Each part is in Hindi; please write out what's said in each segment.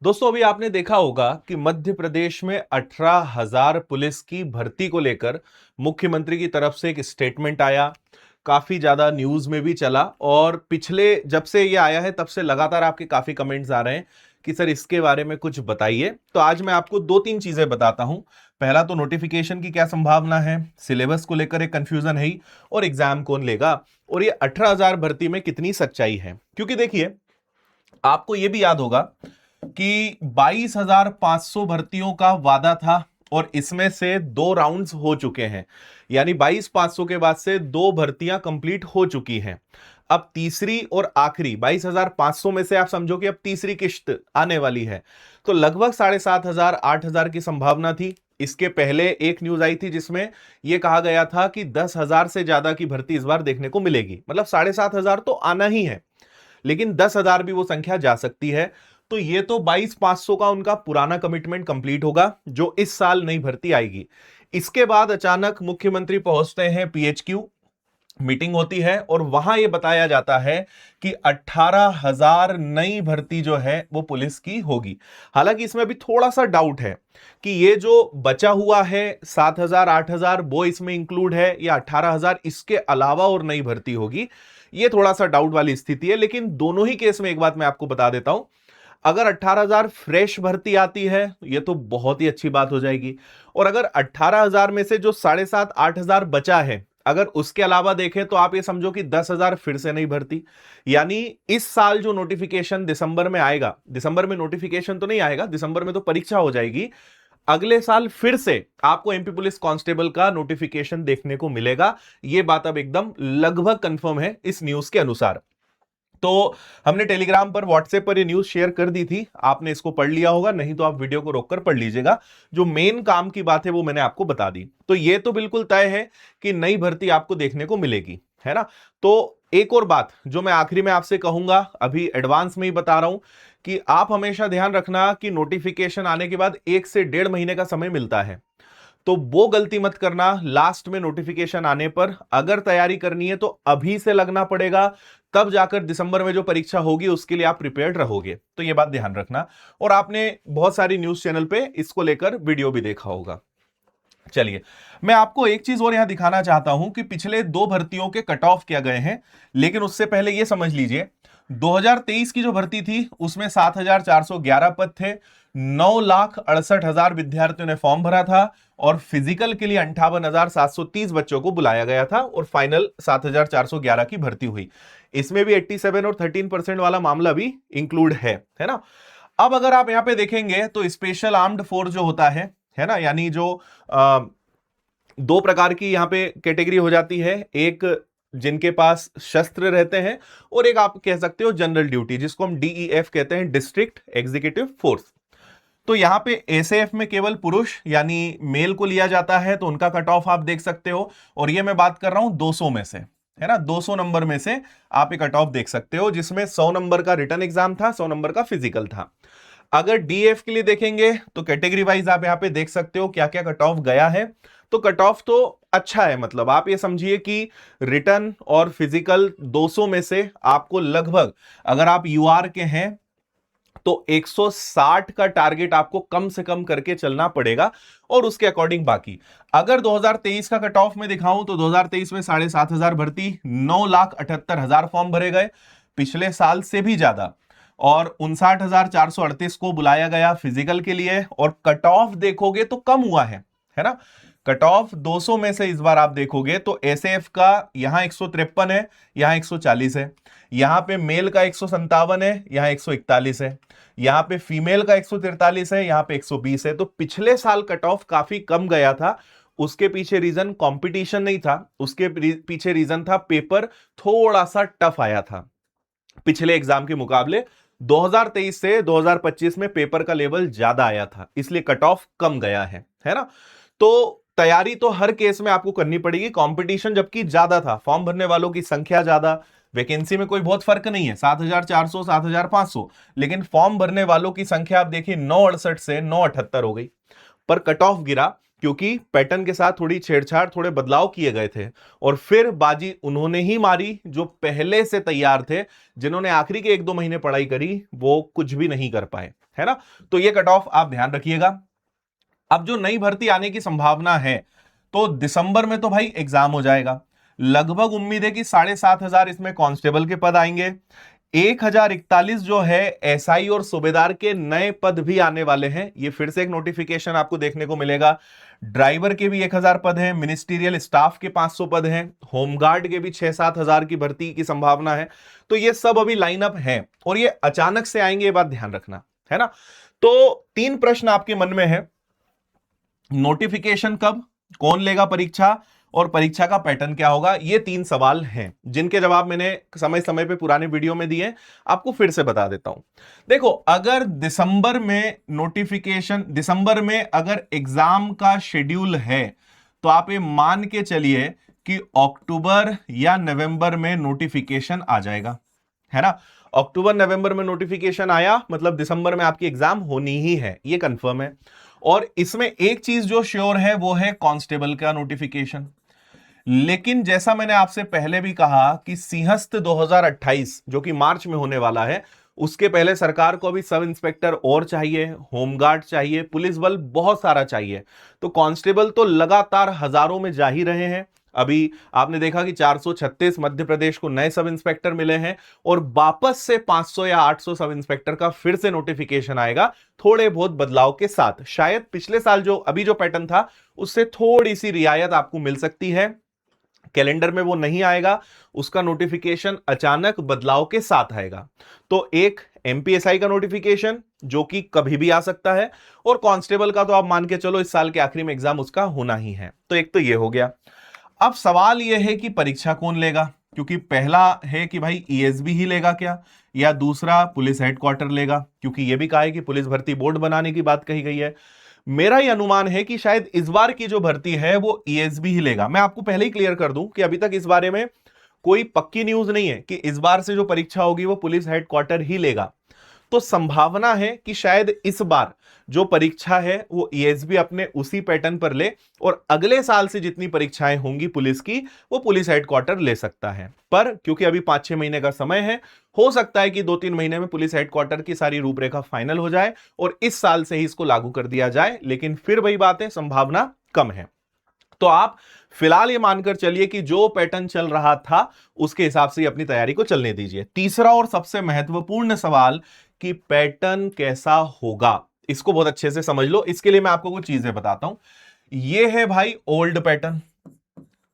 दोस्तों अभी आपने देखा होगा कि मध्य प्रदेश में 18,000 पुलिस की भर्ती को लेकर मुख्यमंत्री की तरफ से एक स्टेटमेंट आया। काफी ज्यादा न्यूज में भी चला और पिछले जब से ये आया है तब से लगातार आपके काफी कमेंट्स आ रहे हैं कि सर इसके बारे में कुछ बताइए। तो आज मैं आपको दो तीन चीजें बताता हूं। पहला तो नोटिफिकेशन की क्या संभावना है, सिलेबस को लेकर एक कंफ्यूजन है ही, और एग्जाम कौन लेगा, और ये 18,000 भर्ती में कितनी सच्चाई है। क्योंकि देखिए, आपको यह भी याद होगा कि 22,500 भर्तियों का वादा था और इसमें से दो राउंड्स हो चुके हैं। यानी 22,500 के बाद से दो भर्तियां कंप्लीट हो चुकी हैं। अब तीसरी और आखिरी 22,500 में से आप समझो कि अब तीसरी किश्त आने वाली है। तो लगभग 7,500 8,000 की संभावना थी। इसके पहले एक न्यूज आई थी जिसमें यह कहा गया था कि 10,000 से ज्यादा की भर्ती इस बार देखने को मिलेगी। मतलब 7,500 तो आना ही है, लेकिन 10,000 भी वो संख्या जा सकती है। तो ये तो 22,500 का उनका पुराना कमिटमेंट कंप्लीट होगा जो इस साल नई भर्ती आएगी। इसके बाद अचानक मुख्यमंत्री पहुंचते हैं पीएचक्यू, मीटिंग होती है और वहां यह बताया जाता है कि 18,000 नई भर्ती जो है वो पुलिस की होगी। हालांकि इसमें भी थोड़ा सा डाउट है कि ये जो बचा हुआ है 7,000 8,000 वो इसमें इंक्लूड है या 18,000 इसके अलावा और नई भर्ती होगी। ये थोड़ा सा डाउट वाली स्थिति है। लेकिन दोनों ही केस में एक बात मैं आपको बता देता हूं, अगर 18,000 फ्रेश भर्ती आती है ये तो बहुत ही अच्छी बात हो जाएगी। और अगर 18,000 में से जो 7,500 8,000 बचा है, अगर उसके अलावा देखें तो आप ये समझो कि 10,000 फिर से नहीं भर्ती। यानी इस साल जो नोटिफिकेशन दिसंबर में आएगा, दिसंबर में नोटिफिकेशन तो नहीं आएगा, दिसंबर में तो परीक्षा हो जाएगी, अगले साल फिर से आपको एमपी पुलिस कांस्टेबल का नोटिफिकेशन देखने को मिलेगा। यह बात अब एकदम लगभग कंफर्म है इस न्यूज के अनुसार। तो हमने टेलीग्राम पर, व्हाट्सएप पर ये न्यूज शेयर कर दी थी, आपने इसको पढ़ लिया होगा, नहीं तो आप वीडियो को रोककर पढ़ लीजिएगा। जो मेन काम की बात है वो मैंने आपको बता दी। तो ये तो बिल्कुल तय है कि नई भर्ती आपको देखने को मिलेगी, है ना। तो एक और बात जो मैं आखिरी में आपसे कहूंगा, अभी एडवांस में ही बता रहा हूं, कि आप हमेशा ध्यान रखना कि नोटिफिकेशन आने के बाद 1 से 1.5 महीने का समय मिलता है। तो वो गलती मत करना, लास्ट में नोटिफिकेशन आने पर अगर तैयारी करनी है तो अभी से लगना पड़ेगा, तब जाकर दिसंबर में जो परीक्षा होगी उसके लिए आप प्रिपेयर्ड रहोगे। तो ये बात ध्यान रखना। और आपने बहुत सारी न्यूज चैनल पे इसको लेकर वीडियो भी देखा होगा। चलिए, मैं आपको एक चीज और यहां दिखाना चाहता हूं कि पिछले दो भर्तियों के कट ऑफ किया गए हैं। लेकिन उससे पहले यह समझ लीजिए, 2023 की जो भर्ती थी उसमें 7,411 पद थे, 9,68,000 विद्यार्थियों ने फॉर्म भरा था और फिजिकल के लिए 58,730 बच्चों को बुलाया गया था और फाइनल 7,411 की भर्ती हुई। इसमें भी 87 और 13% वाला मामला भी इंक्लूड है ना। अब अगर आप यहां पे देखेंगे तो स्पेशल आर्म्ड फोर्स जो होता है ना, यानी जो दो प्रकार की यहां पे कैटेगरी हो जाती है, एक जिनके पास शस्त्र रहते हैं और एक आप कह सकते हो जनरल ड्यूटी, जिसको हम डीईएफ कहते हैं, डिस्ट्रिक्ट एग्जीक्यूटिव फोर्स। तो यहां पे एसएएफ में केवल पुरुष यानी मेल को लिया जाता है, तो उनका कट ऑफ आप देख सकते हो। और ये मैं बात कर रहा हूं 200 में से, है ना, 200 नंबर में से आप एक कट ऑफ देख सकते हो, जिसमें 100 नंबर का रिटन एग्जाम था, 100 नंबर का फिजिकल था। अगर डीएफ के लिए देखेंगे तो कैटेगरी वाइज आप यहां पे देख सकते हो क्या क्या कट ऑफ गया है। तो कट ऑफ तो अच्छा है, मतलब आप ये समझिए कि रिटन और फिजिकल 200 में से आपको लगभग, अगर आप यूआर के हैं तो 160 का टारगेट आपको कम से कम करके चलना पड़ेगा और उसके अकॉर्डिंग बाकी। अगर 2023 का कट ऑफ में दिखाऊं तो 2023 में 7,500 भर्ती, 9,78,000 फॉर्म भरे गए, पिछले साल से भी ज्यादा, और 59,438 को बुलाया गया फिजिकल के लिए। और कट ऑफ देखोगे तो कम हुआ है ना। कट ऑफ 200 में से इस बार आप देखोगे तो एसएएफ का यहां 153 है, यहां 140 है, यहां पे मेल का 157 है, यहां 141 है, यहां पे फीमेल का 143 है, यहां पे 120 है। तो पिछले साल कट ऑफ काफी कम गया था। उसके पीछे रीजन कंपटीशन नहीं था, उसके पीछे रीजन था पेपर थोड़ा सा टफ आया था पिछले एग्जाम के मुकाबले। 2023 से 2025 में पेपर का लेवल ज्यादा आया था, इसलिए कट ऑफ कम गया है ना। तो तैयारी तो हर केस में आपको करनी पड़ेगी, कंपटीशन जबकि ज्यादा था, फॉर्म भरने वालों की संख्या ज्यादा, वैकेंसी में कोई बहुत फर्क नहीं है, 7,400 7,500, लेकिन फॉर्म भरने वालों की संख्या आप देखिए 968 से 978 हो गई। पर कट ऑफ गिरा क्योंकि पैटर्न के साथ थोड़ी छेड़छाड़, थोड़े बदलाव किए गए थे और फिर बाजी उन्होंने ही मारी जो पहले से तैयार थे, जिन्होंने आखिरी के 1-2 महीने पढ़ाई करी वो कुछ भी नहीं कर पाए। है ना। तो ये कट ऑफ आप ध्यान रखिएगा। अब जो नई भर्ती आने की संभावना है, तो दिसंबर में तो भाई एग्जाम हो जाएगा। लगभग उम्मीद है कि 7,500 इसमें कांस्टेबल के पद आएंगे। 1,041 जो है एसआई और सूबेदार के नए पद भी आने वाले हैं। ये फिर से एक नोटिफिकेशन आपको देखने को मिलेगा। ड्राइवर के भी 1,000 पद हैं, मिनिस्ट्रियल स्टाफ के 500 पद हैं, होमगार्ड के भी 6-7 हजार की भर्ती की संभावना है। तो ये सब अभी लाइनअप है और ये अचानक से आएंगे, ये बात ध्यान रखना है ना। तो 3 प्रश्न आपके मन में है, नोटिफिकेशन कब, कौन लेगा परीक्षा, और परीक्षा का पैटर्न क्या होगा। ये 3 सवाल हैं जिनके जवाब मैंने समय समय पे पुराने वीडियो में दिए, आपको फिर से बता देता हूं। देखो, अगर दिसंबर में नोटिफिकेशन, दिसंबर में अगर एग्जाम का शेड्यूल है, तो आप ये मान के चलिए कि अक्टूबर या नवंबर में नोटिफिकेशन आ जाएगा, है ना। अक्टूबर नवंबर में नोटिफिकेशन आया मतलब दिसंबर में आपकी एग्जाम होनी ही है, ये कंफर्म है। और इसमें एक चीज जो श्योर है वो है कांस्टेबल का नोटिफिकेशन। लेकिन जैसा मैंने आपसे पहले भी कहा कि सिंहस्थ 2028 जो कि मार्च में होने वाला है, उसके पहले सरकार को अभी सब इंस्पेक्टर और चाहिए, होमगार्ड चाहिए, पुलिस बल बहुत सारा चाहिए। तो कांस्टेबल तो लगातार हजारों में जा ही रहे हैं। अभी आपने देखा कि 436 मध्य प्रदेश को नए सब इंस्पेक्टर मिले हैं और वापस से 500 या 800 सब इंस्पेक्टर का फिर से नोटिफिकेशन आएगा, थोड़े बहुत बदलाव के साथ। शायद पिछले साल जो अभी जो पैटर्न था उससे थोड़ी सी रियायत आपको मिल सकती है। कैलेंडर में वो नहीं आएगा, उसका नोटिफिकेशन अचानक बदलाव के साथ आएगा। तो एक एमपीएसआई का नोटिफिकेशन जो कि कभी भी आ सकता है, और कांस्टेबल का तो आप मान के चलो इस साल के आखिरी में एग्जाम उसका होना ही है। तो एक तो ये हो गया। अब सवाल यह है कि परीक्षा कौन लेगा, क्योंकि पहला है कि भाई ईएसबी ही लेगा क्या, या दूसरा पुलिस हेडक्वार्टर लेगा, क्योंकि यह भी कहा है कि पुलिस भर्ती बोर्ड बनाने की बात कही गई है। मेरा यह अनुमान है कि शायद इस बार की जो भर्ती है वो ईएसबी ही लेगा। मैं आपको पहले ही क्लियर कर दूं कि अभी तक इस बारे में कोई पक्की न्यूज नहीं है कि इस बार से जो परीक्षा होगी वो पुलिस हेडक्वार्टर ही लेगा। तो संभावना है कि शायद इस बार जो परीक्षा है वो ईएसबी अपने उसी पैटर्न पर ले, और अगले साल से जितनी परीक्षाएं होंगी पुलिस की वो पुलिस हेडक्वार्टर ले सकता है। पर क्योंकि अभी 5-6 महीने का समय है, हो सकता है कि 2-3 महीने में पुलिस हेडक्वार्टर की सारी रूपरेखा फाइनल हो जाए और इस साल से ही इसको लागू कर दिया जाए। लेकिन फिर वही बात है, संभावना कम है। तो आप फिलहाल ये मानकर चलिए कि जो पैटर्न चल रहा था उसके हिसाब से अपनी तैयारी को चलने दीजिए। तीसरा और सबसे महत्वपूर्ण सवाल कि पैटर्न कैसा होगा, इसको बहुत अच्छे से समझ लो। इसके लिए मैं आपको कुछ चीजें बताता हूं। ये है भाई ओल्ड पैटर्न,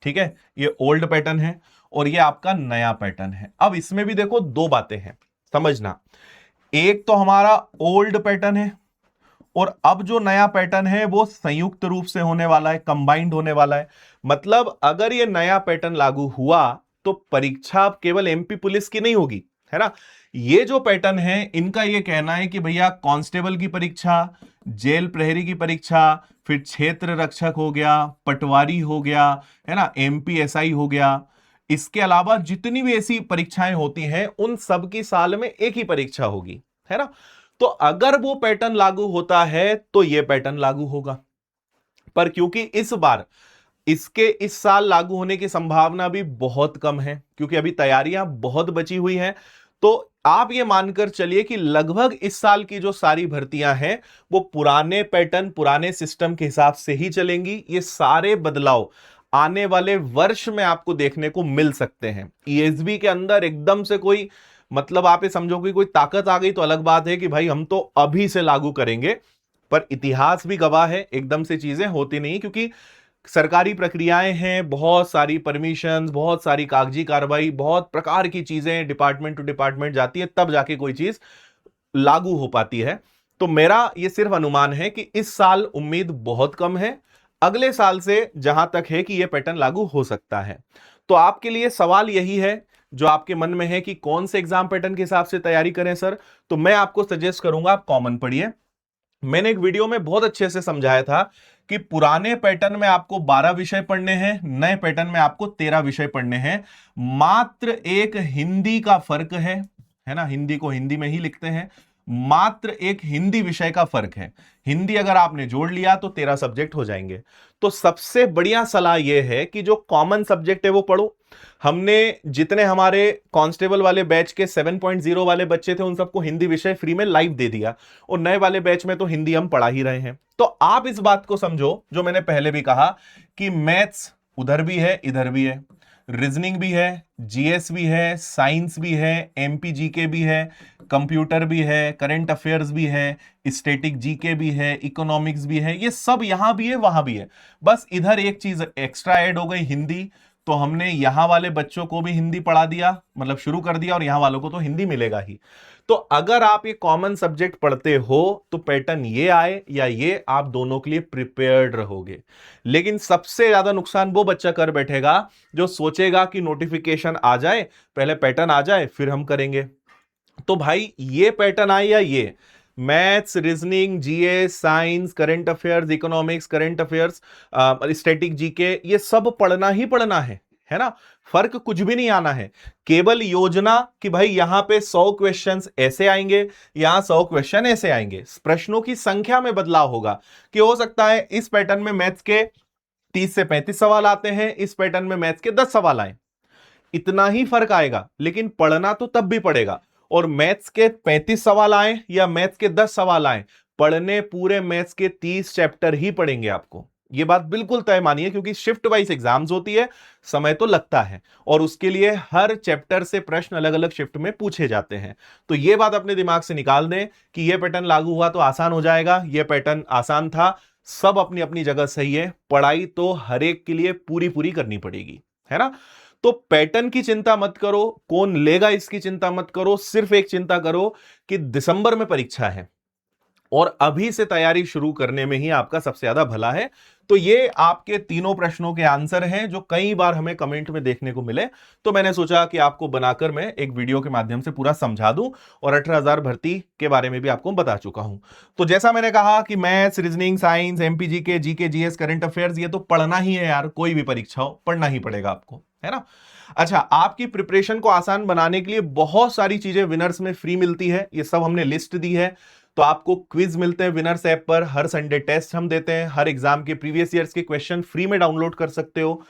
ठीक है, ये ओल्ड पैटर्न है और ये आपका नया पैटर्न है। अब इसमें भी देखो 2 बातें हैं, समझना। एक तो हमारा ओल्ड पैटर्न है और अब जो नया पैटर्न है वो संयुक्त रूप से होने वाला है, कंबाइंड होने वाला है। मतलब अगर ये नया पैटर्न लागू हुआ तो परीक्षा केवल एमपी पुलिस की नहीं होगी, है ना। ये जो पैटर्न है इनका ये कहना है कि भैया कांस्टेबल की परीक्षा, जेल प्रहरी की परीक्षा, फिर क्षेत्र रक्षक हो गया, पटवारी हो गया, है ना, एमपीएसआई हो गया, इसके अलावा जितनी भी ऐसी परीक्षाएं होती हैं उन सब की साल में एक ही परीक्षा होगी, है ना। तो अगर वो पैटर्न लागू होता है तो ये पैटर्न लागू होगा। पर क्योंकि इस बार इसके इस साल लागू होने की संभावना भी बहुत कम है, क्योंकि अभी तैयारियां बहुत बची हुई हैं, तो आप ये मानकर चलिए कि लगभग इस साल की जो सारी भर्तियां हैं वो पुराने पैटर्न, पुराने सिस्टम के हिसाब से ही चलेंगी। ये सारे बदलाव आने वाले वर्ष में आपको देखने को मिल सकते हैं। ईएसबी के अंदर एकदम से कोई, मतलब आप ये समझो कि कोई ताकत आ गई तो अलग बात है कि भाई हम तो अभी से लागू करेंगे, पर इतिहास भी गवाह है एकदम से चीजें होती नहीं, क्योंकि सरकारी प्रक्रियाएं हैं, बहुत सारी परमिशन, बहुत सारी कागजी कार्रवाई, बहुत प्रकार की चीजें डिपार्टमेंट टू डिपार्टमेंट जाती है, तब जाके कोई चीज लागू हो पाती है। तो मेरा ये सिर्फ अनुमान है कि इस साल उम्मीद बहुत कम है, अगले साल से जहां तक है कि यह पैटर्न लागू हो सकता है। तो आपके लिए सवाल यही है जो आपके मन में है कि कौन से एग्जाम पैटर्न के हिसाब से तैयारी करें सर, तो मैं आपको सजेस्ट करूंगा आप कॉमन पढ़िए। मैंने एक वीडियो में बहुत अच्छे से समझाया था कि पुराने पैटर्न में आपको 12 विषय पढ़ने हैं, नए पैटर्न में आपको 13 विषय पढ़ने हैं। मात्र एक हिंदी का फर्क है ना, हिंदी को हिंदी में ही लिखते हैं। मात्र एक हिंदी विषय का फर्क है। हिंदी अगर आपने जोड़ लिया तो 13 सब्जेक्ट हो जाएंगे। तो सबसे बढ़िया सलाह यह है कि जो कॉमन सब्जेक्ट है वो पढ़ो। हमने जितने हमारे कांस्टेबल वाले बैच के 7.0 वाले बच्चे थे उन सबको हिंदी विषय फ्री में लाइव दे दिया, और नए वाले बैच में तो हिंदी हम पढ़ा ही रहे हैं। तो आप इस बात को समझो जो मैंने पहले भी कहा कि मैथ्स उधर भी है इधर भी है, रीजनिंग भी है, जीएस भी है, साइंस भी है, एमपी जीके भी है, कंप्यूटर भी है, करंट अफेयर्स भी है, स्टैटिक जीके भी है, इकोनॉमिक्स भी है, ये सब यहां भी है वहां भी है। बस इधर एक चीज एक्स्ट्रा ऐड हो गई, हिंदी। तो हमने यहां वाले बच्चों को भी हिंदी पढ़ा दिया, मतलब शुरू कर दिया, और यहां वालों को तो हिंदी मिलेगा ही। तो अगर आप ये कॉमन सब्जेक्ट पढ़ते हो तो पैटर्न ये आए या ये, आप दोनों के लिए प्रिपेयर्ड रहोगे। लेकिन सबसे ज्यादा नुकसान वो बच्चा कर बैठेगा जो सोचेगा कि नोटिफिकेशन आ जाए, पहले पैटर्न आ जाए फिर हम करेंगे। तो भाई ये पैटर्न आए या ये, maths, reasoning, GS, science, current affairs, economics, current affairs, static GK, ये सब पढ़ना ही पढ़ना है ना। फर्क कुछ भी नहीं आना है, केवल योजना कि भाई यहां पे 100 क्वेश्चंस ऐसे आएंगे, यहां 100 क्वेश्चन ऐसे आएंगे। प्रश्नों की संख्या में बदलाव होगा कि हो सकता है इस पैटर्न में मैथ्स के 30 से 35 सवाल आते हैं, इस पैटर्न में मैथ्स के 10 सवाल आए, इतना ही फर्क आएगा। लेकिन पढ़ना तो तब भी पड़ेगा। और मैथ्स के 35 सवाल आए या मैथ्स के 10 सवाल आए, पढ़ने पूरे मैथ्स के 30 चैप्टर ही पढ़ेंगे आपको। यह बात बिल्कुल तय मानिए, क्योंकि शिफ्ट वाइज एग्जाम्स होती है, समय तो लगता है, और उसके लिए हर चैप्टर से प्रश्न अलग अलग शिफ्ट में पूछे जाते हैं। तो यह बात अपने दिमाग से निकाल दें कि यह पैटर्न लागू हुआ तो आसान हो जाएगा, यह पैटर्न आसान था। सब अपनी अपनी जगह सही है, पढ़ाई तो हर एक के लिए पूरी पूरी करनी पड़ेगी, है ना। तो पैटर्न की चिंता मत करो, कौन लेगा इसकी चिंता मत करो, सिर्फ एक चिंता करो कि दिसंबर में परीक्षा है और अभी से तैयारी शुरू करने में ही आपका सबसे ज्यादा भला है। तो ये आपके तीनों प्रश्नों के आंसर हैं जो कई बार हमें कमेंट में देखने को मिले। तो मैंने सोचा कि आपको बनाकर मैं एक वीडियो के माध्यम से पूरा समझा दूं, और 18,000 भर्ती के बारे में भी आपको बता चुका हूं। तो जैसा मैंने कहा कि maths, reasoning, science, MP GK, GK GS, current affairs, ये तो पढ़ना ही है यार, कोई भी परीक्षा हो पढ़ना ही पड़ेगा आपको, है ना। अच्छा, आपकी प्रिपरेशन को आसान बनाने के लिए बहुत सारी चीजें विनर्स में फ्री मिलती है, ये सब हमने लिस्ट दी है। तो आपको क्विज मिलते हैं विनर्स ऐप पर, हर संडे टेस्ट हम देते हैं, हर एग्जाम के प्रीवियस ईयर्स के क्वेश्चन फ्री में डाउनलोड कर सकते हो।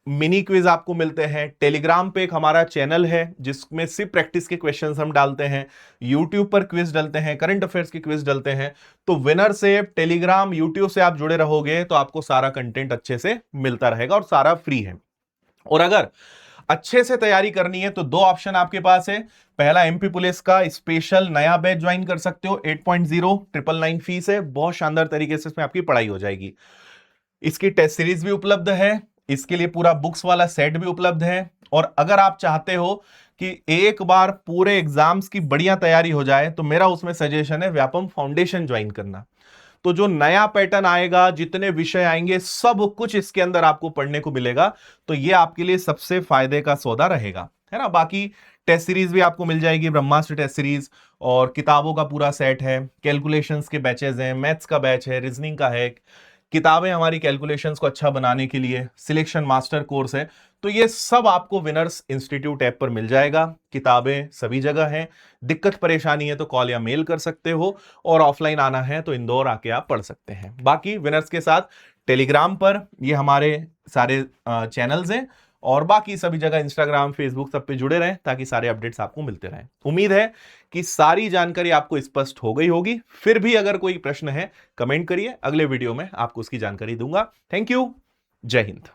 मिनी क्विज आपको मिलते हैं। टेलीग्राम पे एक हमारा चैनल है जिसमें सिर्फ प्रैक्टिस के क्वेश्चंस हम डालते हैं। यूट्यूब पर क्विज डालते हैं, करंट अफेयर्स के क्विज डालते हैं। तो विनर्स ऐप, टेलीग्राम, यूट्यूब से आप जुड़े रहोगे तो आपको सारा कंटेंट अच्छे से मिलता रहेगा और सारा फ्री है। और अगर अच्छे से तैयारी करनी है तो दो ऑप्शन आपके पास है। पहला, एमपी पुलिस का स्पेशल नया बैच ज्वाइन कर सकते हो, 8.0 999 फीस है, बहुत शानदार तरीके से इसमें आपकी पढ़ाई हो जाएगी। इसकी टेस्ट सीरीज भी उपलब्ध है, इसके लिए पूरा बुक्स वाला सेट भी उपलब्ध है। और अगर आप चाहते हो कि एक बार पूरे एग्जाम्स की बढ़िया तैयारी हो जाए तो मेरा उसमें सजेशन है व्यापम फाउंडेशन ज्वाइन करना। तो जो नया पैटर्न आएगा, जितने विषय आएंगे, सब कुछ इसके अंदर आपको पढ़ने को मिलेगा। तो ये आपके लिए सबसे फायदे का सौदा रहेगा, है ना। बाकी टेस्ट सीरीज भी आपको मिल जाएगी, ब्रह्मास्त्र टेस्ट सीरीज, और किताबों का पूरा सेट है, कैलकुलेशंस के बैचेज हैं, मैथ्स का बैच है, रीजनिंग का है, किताबें हमारी कैलकुलेशंस को अच्छा बनाने के लिए, सिलेक्शन मास्टर कोर्स है। तो ये सब आपको विनर्स इंस्टीट्यूट ऐप पर मिल जाएगा। किताबें सभी जगह हैं, दिक्कत परेशानी है तो कॉल या मेल कर सकते हो, और ऑफलाइन आना है तो इंदौर आके आप पढ़ सकते हैं। बाकी विनर्स के साथ टेलीग्राम पर ये हमारे सारे चैनल्स हैं, और बाकी सभी जगह इंस्टाग्राम, फेसबुक, सब पे जुड़े रहें ताकि सारे अपडेट्स आपको मिलते रहें। उम्मीद है कि सारी जानकारी आपको स्पष्ट हो गई होगी। फिर भी अगर कोई प्रश्न है कमेंट करिए, अगले वीडियो में आपको उसकी जानकारी दूंगा। थैंक यू, जय हिंद।